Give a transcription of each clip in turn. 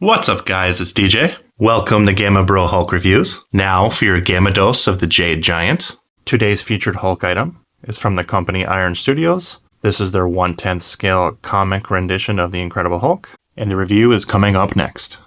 What's up, guys? It's DJ. Welcome to Gamma Bro Hulk Reviews. Now for your Gamma Dose of the Jade Giant. Today's featured Hulk item is from the company Iron Studios. This is their 1/10 scale comic rendition of the Incredible Hulk, and the review is coming up next.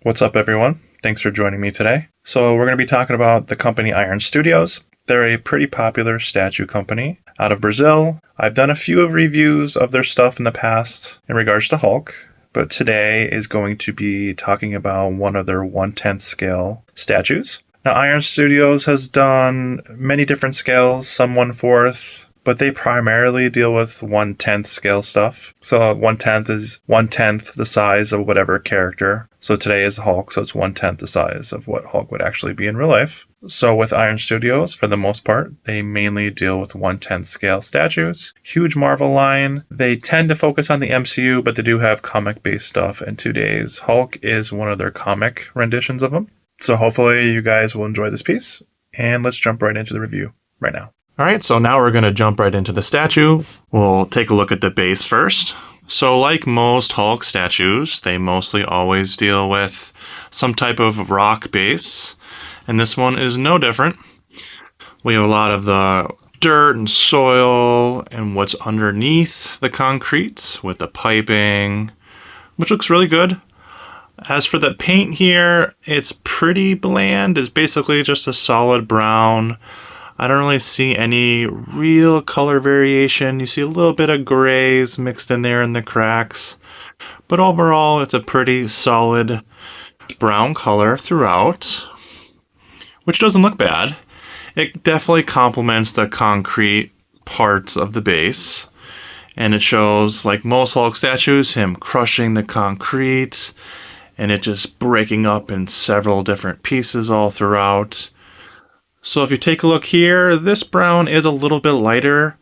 What's up, everyone? Thanks for joining me today. So we're going to be talking about the company Iron Studios. They're a pretty popular statue company out of Brazil. I've done a few reviews of their stuff in the past in regards to Hulk, but today is going to be talking about one of their 1/10 scale statues. Now, Iron Studios has done many different scales, some 1/4, but they primarily deal with 1/10 scale stuff. So 1/10 is 1/10 the size of whatever character. So today is Hulk, so it's 1/10 the size of what Hulk would actually be in real life. So with Iron Studios, for the most part, they mainly deal with 1/10 scale statues. Huge Marvel line. They tend to focus on the MCU, but they do have comic-based stuff. And today's Hulk is one of their comic renditions of them. So hopefully you guys will enjoy this piece. And let's jump right into the review right now. Alright, so now we're going to jump right into the statue. We'll take a look at the base first. So like most Hulk statues, they mostly always deal with some type of rock base, and this one is no different. We have a lot of the dirt and soil and what's underneath the concrete with the piping, which looks really good. As for the paint here, it's pretty bland. It's basically just a solid brown. I don't really see any real color variation. You see a little bit of grays mixed in there in the cracks. But overall, it's a pretty solid brown color throughout, which doesn't look bad. It definitely complements the concrete parts of the base. And it shows, like most Hulk statues, him crushing the concrete and it just breaking up in several different pieces all throughout. So if you take a look here, this brown is a little bit lighter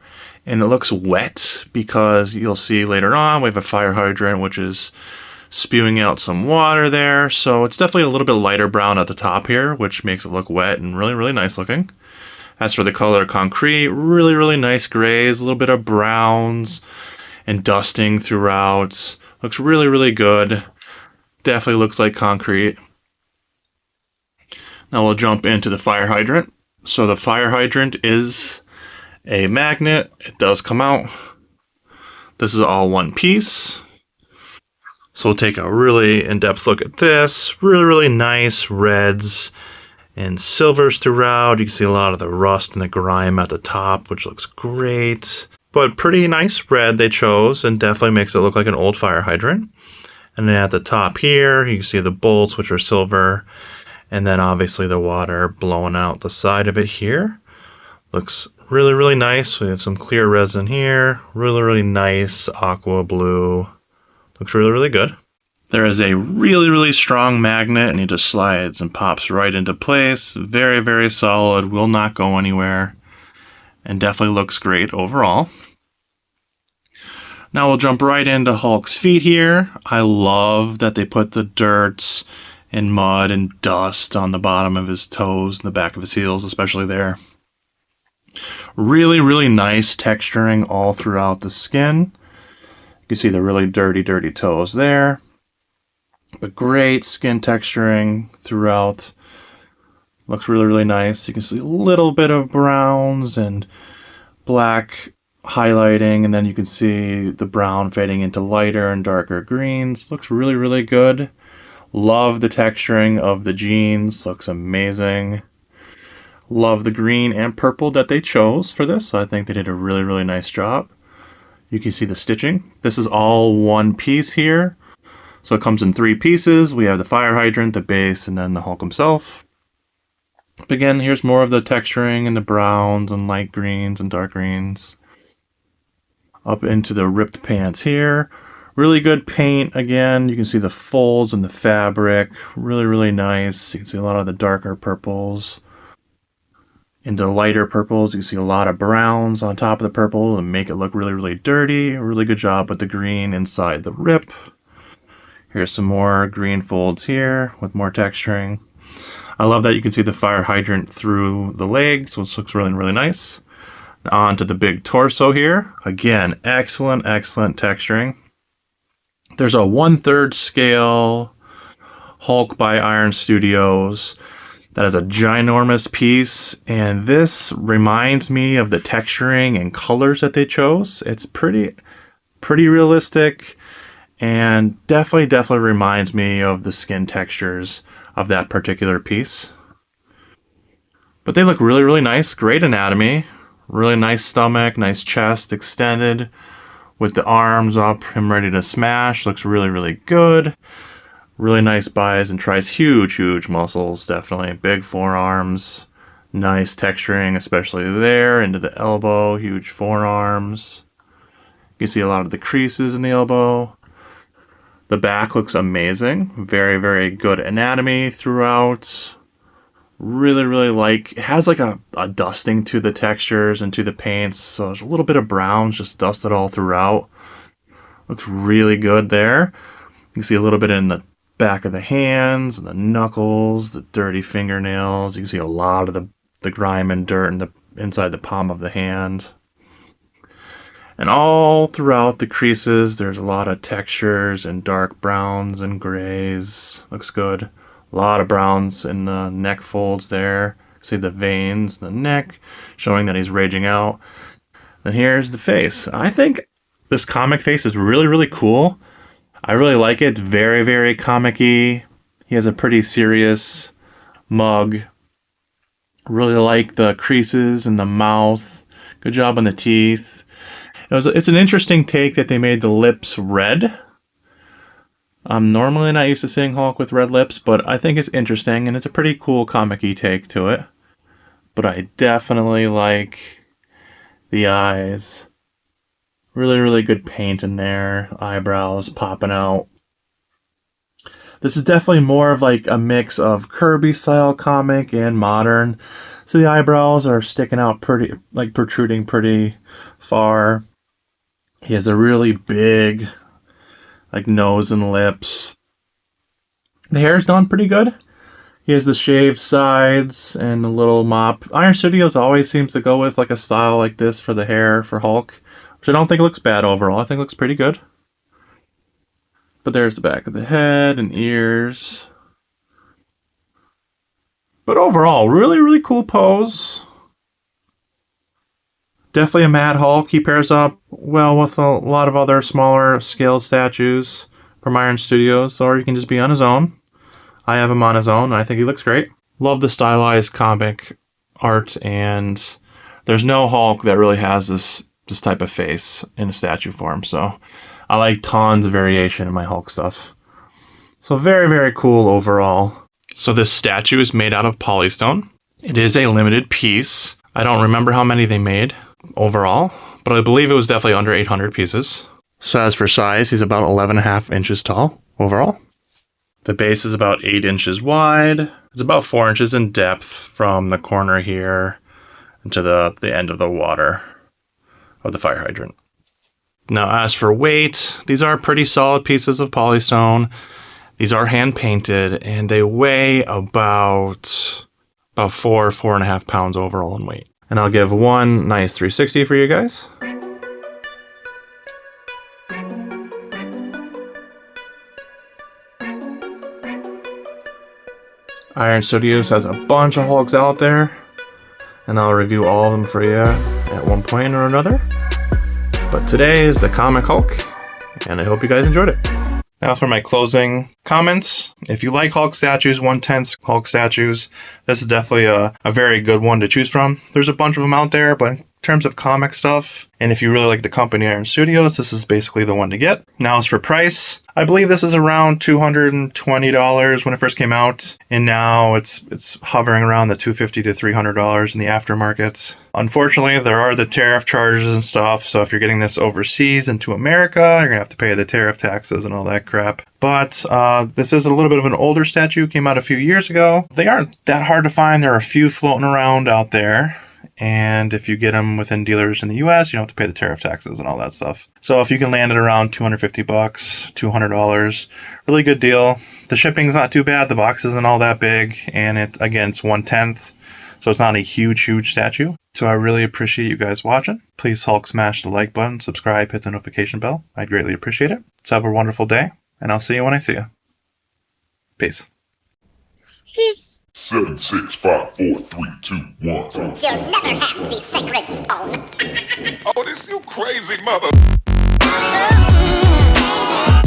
and it looks wet because you'll see later on we have a fire hydrant which is spewing out some water there. So it's definitely a little bit lighter brown at the top here, which makes it look wet and really, really nice looking. As for the color concrete, really, really nice grays, a little bit of browns and dusting throughout. Looks really, really good. Definitely looks like concrete. Now we'll jump into the fire hydrant. So the fire hydrant is a magnet. It does come out. This is all one piece. So we'll take a really in-depth look at this. Really, really nice reds and silvers throughout. You can see a lot of the rust and the grime at the top, which looks great. But pretty nice red they chose and definitely makes it look like an old fire hydrant. And then at the top here, you can see the bolts, which are silver. And then obviously the water blowing out the side of it here. Looks really, really nice. We have some clear resin here. Really, really nice aqua blue. Looks really, really good. There is a really, really strong magnet and it just slides and pops right into place. Very, very solid. Will not go anywhere. And definitely looks great overall. Now we'll jump right into Hulk's feet here. I love that they put the dirt and mud and dust on the bottom of his toes and the back of his heels, especially there. Really, really nice texturing all throughout the skin. You can see the really dirty, dirty toes there. But great skin texturing throughout. Looks really, really nice. You can see a little bit of browns and black highlighting, and then you can see the brown fading into lighter and darker greens. Looks really, really good. Love the texturing of the jeans. Looks amazing. Love the green and purple that they chose for this. I think they did a really, really nice job. You can see the stitching. This is all one piece here. So it comes in 3 pieces. We have the fire hydrant, the base, and then the Hulk himself. But again, here's more of the texturing and the browns and light greens and dark greens. Up into the ripped pants here. Really good paint again. You can see the folds and the fabric. Really, really nice. You can see a lot of the darker purples. Into lighter purples, you can see a lot of browns on top of the purple and make it look really, really dirty. A really good job with the green inside the rip. Here's some more green folds here with more texturing. I love that you can see the fire hydrant through the legs, which looks really, really nice. On to the big torso here. Again, excellent, excellent texturing. There's a 1/3 scale Hulk by Iron Studios. That is a ginormous piece, and this reminds me of the texturing and colors that they chose. It's pretty realistic, and definitely reminds me of the skin textures of that particular piece. But they look really, really nice. Great anatomy. Really nice stomach, nice chest extended with the arms up, him ready to smash. Looks really, really good. Really nice bis and tries. Huge muscles, definitely. Big forearms. Nice texturing, especially there, into the elbow. Huge forearms. You can see a lot of the creases in the elbow. The back looks amazing. Very, very good anatomy throughout. Really, really like, it has like a dusting to the textures and to the paints. So there's a little bit of browns just dusted all throughout. Looks really good there. You can see a little bit in the back of the hands, and the knuckles, the dirty fingernails. You can see a lot of the grime and dirt in the inside the palm of the hand. And all throughout the creases, there's a lot of textures and dark browns and grays. Looks good. A lot of browns in the neck folds there. See the veins in the neck, showing that he's raging out. Then here's the face. I think this comic face is really, really cool. I really like it. It's very, very comic-y. He has a pretty serious mug. Really like the creases in the mouth. Good job on the teeth. It's an interesting take that they made the lips red. I'm normally not used to seeing Hulk with red lips, but I think it's interesting, and it's a pretty cool comic-y take to it. But I definitely like the eyes. Really, really good paint in there. Eyebrows popping out. This is definitely more of like a mix of Kirby style comic and modern. So the eyebrows are sticking out pretty, like protruding pretty far. He has a really big like nose and lips. The hair's done pretty good. He has the shaved sides and a little mop. Iron Studios always seems to go with like a style like this for the hair for Hulk, which I don't think looks bad overall. I think it looks pretty good. But there's the back of the head and ears. But overall, really, really cool pose. Definitely a Mad Hulk. He pairs up well with a lot of other smaller scale statues from Iron Studios, or he can just be on his own. I have him on his own, and I think he looks great. Love the stylized comic art, and there's no Hulk that really has this type of face in a statue form, so I like tons of variation in my Hulk stuff. So very, very cool overall. So this statue is made out of polystone. It is a limited piece. I don't remember how many they made overall, but I believe it was definitely under 800 pieces. So as for size, he's about 11.5 inches tall overall. The base is about 8 inches wide. It's about 4 inches in depth from the corner here to the end of the water of the fire hydrant. Now as for weight, these are pretty solid pieces of polystone. These are hand painted, and they weigh about 4.5 pounds overall in weight. And I'll give one nice 360 for you guys. Iron Studios has a bunch of Hulks out there, and I'll review all of them for you at one point or another. But today is the Comic Hulk, and I hope you guys enjoyed it. Now for my closing comments. If you like Hulk statues, 1/10 Hulk statues, this is definitely a very good one to choose from. There's a bunch of them out there, but in terms of comic stuff, and if you really like the company Iron Studios, this is basically the one to get. Now as for price, I believe this is around $220 when it first came out, and now it's hovering around the $250 to $300 in the aftermarket. Unfortunately, there are the tariff charges and stuff, so if you're getting this overseas into America, you're going to have to pay the tariff taxes and all that crap. But this is a little bit of an older statue, came out a few years ago. They aren't that hard to find. There are a few floating around out there. And if you get them within dealers in the US, you don't have to pay the tariff taxes and all that stuff. So if you can land it around $250, $200, really good deal. The shipping's not too bad. The box isn't all that big, and it's 1/10, so it's not a huge statue. So I really appreciate you guys watching. Please Hulk smash the like button, subscribe, hit the notification bell. I'd greatly appreciate it. So have a wonderful day, and I'll see you when I see you. Peace. Peace. 7, 6, 5, 4, 3, 2, 1. You'll never have the sacred stone. Oh, this you crazy mother.